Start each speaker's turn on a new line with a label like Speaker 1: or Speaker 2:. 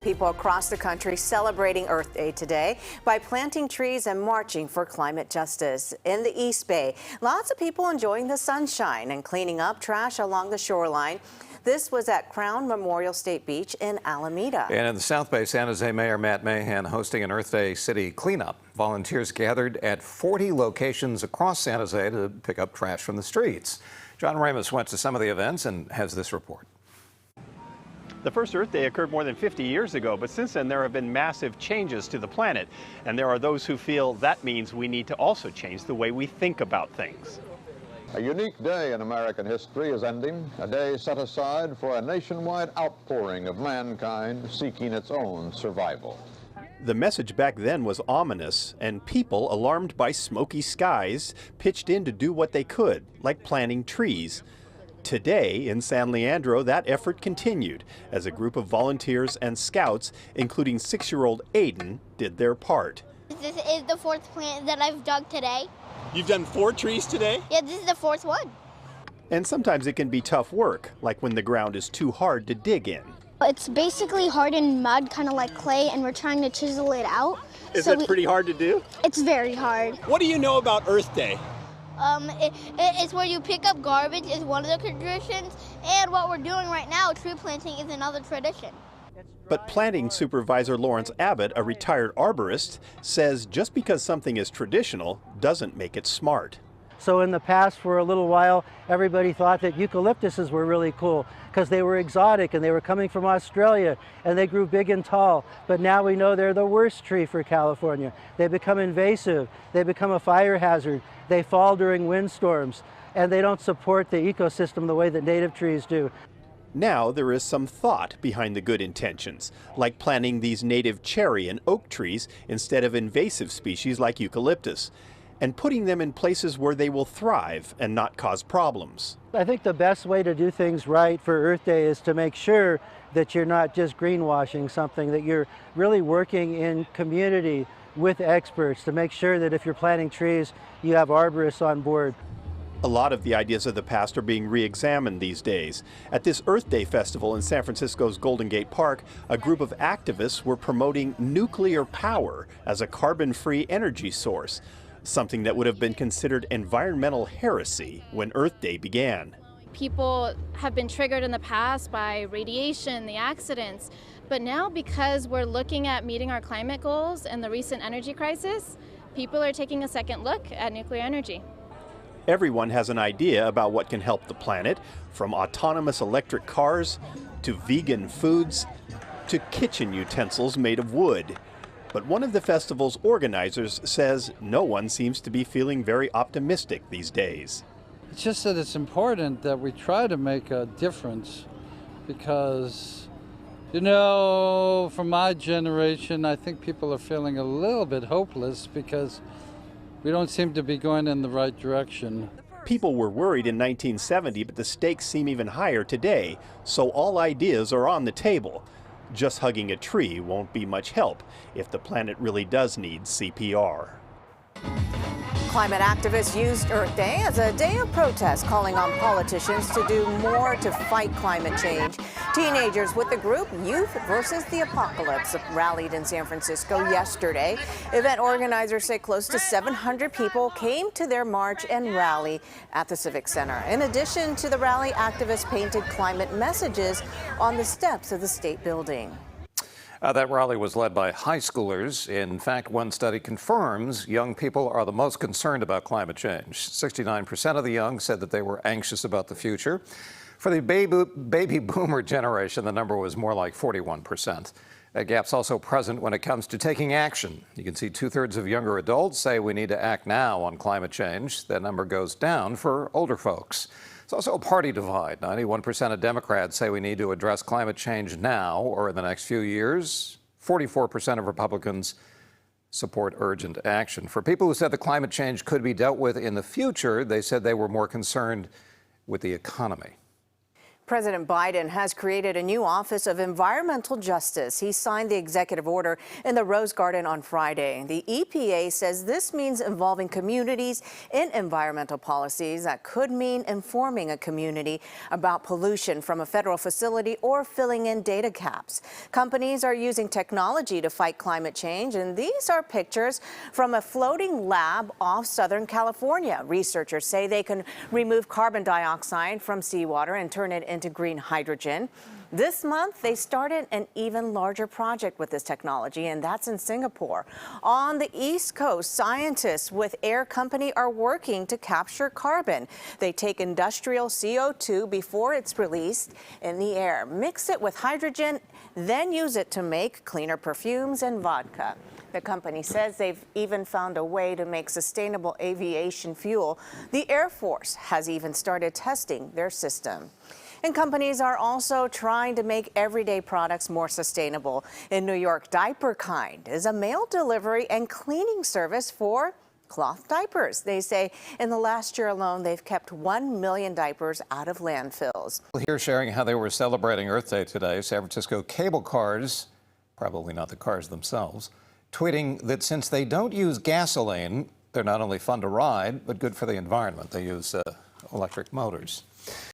Speaker 1: People across the country celebrating Earth Day today by planting trees and marching for climate justice. In the East Bay, lots of people enjoying the sunshine and cleaning up trash along the shoreline. This was at Crown Memorial State Beach in Alameda.
Speaker 2: And in the South Bay, San Jose Mayor Matt Mahan hosting an Earth Day city cleanup. Volunteers gathered at 40 locations across San Jose to pick up trash from the streets. John Ramos went to some of the events and has this report.
Speaker 3: The first Earth Day occurred more than 50 years ago, but since then there have been massive changes to the planet. And there are those who feel that means we need to also change the way we think about things.
Speaker 4: A unique day in American history is ending, a day set aside for a nationwide outpouring of mankind seeking its own survival.
Speaker 3: The message back then was ominous, and people, alarmed by smoky skies, pitched in to do what they could, like planting trees. Today, in San Leandro, that effort continued as a group of volunteers and scouts, including 6-year-old Aiden, did their part.
Speaker 5: This is the fourth plant that I've dug today.
Speaker 3: You've done 4 trees today?
Speaker 5: Yeah, this is the fourth one.
Speaker 3: And sometimes it can be tough work, like when the ground is too hard to dig in.
Speaker 5: It's basically hardened mud, kind of like clay, and we're trying to chisel it out.
Speaker 3: Is it pretty hard to do?
Speaker 5: It's very hard.
Speaker 3: What do you know about Earth Day?
Speaker 5: It's where you pick up garbage is one of the traditions, and what we're doing right now, tree planting, is another tradition.
Speaker 3: But planting supervisor Lawrence Abbott, a retired arborist, says just because something is traditional doesn't make it smart.
Speaker 6: So in the past, for a little while, everybody thought that eucalyptuses were really cool because they were exotic and they were coming from Australia and they grew big and tall. But now we know they're the worst tree for California. They become invasive, they become a fire hazard, they fall during windstorms, and they don't support the ecosystem the way that native trees do.
Speaker 3: Now there is some thought behind the good intentions, like planting these native cherry and oak trees instead of invasive species like eucalyptus, and putting them in places where they will thrive and not cause problems.
Speaker 6: I think the best way to do things right for Earth Day is to make sure that you're not just greenwashing something, that you're really working in community with experts to make sure that if you're planting trees, you have arborists on board.
Speaker 3: A lot of the ideas of the past are being re-examined these days. At this Earth Day festival in San Francisco's Golden Gate Park, a group of activists were promoting nuclear power as a carbon-free energy source, something that would have been considered environmental heresy when Earth Day began.
Speaker 7: People have been triggered in the past by radiation, the accidents, but now because we're looking at meeting our climate goals and the recent energy crisis, people are taking a second look at nuclear energy.
Speaker 3: Everyone has an idea about what can help the planet, from autonomous electric cars to vegan foods to kitchen utensils made of wood. But one of the festival's organizers says no one seems to be feeling very optimistic these days.
Speaker 8: It's just that it's important that we try to make a difference because, you know, for my generation, I think people are feeling a little bit hopeless because we don't seem to be going in the right direction.
Speaker 3: People were worried in 1970, but the stakes seem even higher today, so all ideas are on the table. Just hugging a tree won't be much help if the planet really does need CPR.
Speaker 1: Climate activists used Earth Day as a day of protest, calling on politicians to do more to fight climate change. Teenagers with the group Youth versus the Apocalypse rallied in San Francisco yesterday. Event organizers say close to 700 people came to their march and rally at the Civic Center. In addition to the rally, activists painted climate messages on the steps of the state building.
Speaker 2: That rally was led by high schoolers. In fact, one study confirms young people are the most concerned about climate change. 69% of the young said that they were anxious about the future. For the baby boomer generation, the number was more like 41%. That gap's also present when it comes to taking action. You can see 2/3 of younger adults say we need to act now on climate change. That number goes down for older folks. It's also a party divide. 91% of Democrats say we need to address climate change now or in the next few years. 44% of Republicans support urgent action. For people who said the climate change could be dealt with in the future, they said they were more concerned with the economy.
Speaker 1: President Biden has created a new Office of Environmental Justice. He signed the executive order in the Rose Garden on Friday. The EPA says this means involving communities in environmental policies. That could mean informing a community about pollution from a federal facility or filling in data caps. Companies are using technology to fight climate change, and these are pictures from a floating lab off Southern California. Researchers say they can remove carbon dioxide from seawater and turn it into green hydrogen. This month, they started an even larger project with this technology, and that's in Singapore. On the East Coast, scientists with Air Company are working to capture carbon. They take industrial CO2 before it's released in the air, mix it with hydrogen, then use it to make cleaner perfumes and vodka. The company says they've even found a way to make sustainable aviation fuel. The Air Force has even started testing their system. And companies are also trying to make everyday products more sustainable. In New York, Diaper Kind is a mail delivery and cleaning service for cloth diapers. They say in the last year alone, they've kept 1 million diapers out of landfills.
Speaker 2: Here sharing how they were celebrating Earth Day today, San Francisco cable cars, probably not the cars themselves, tweeting that since they don't use gasoline, they're not only fun to ride, but good for the environment. They use electric motors.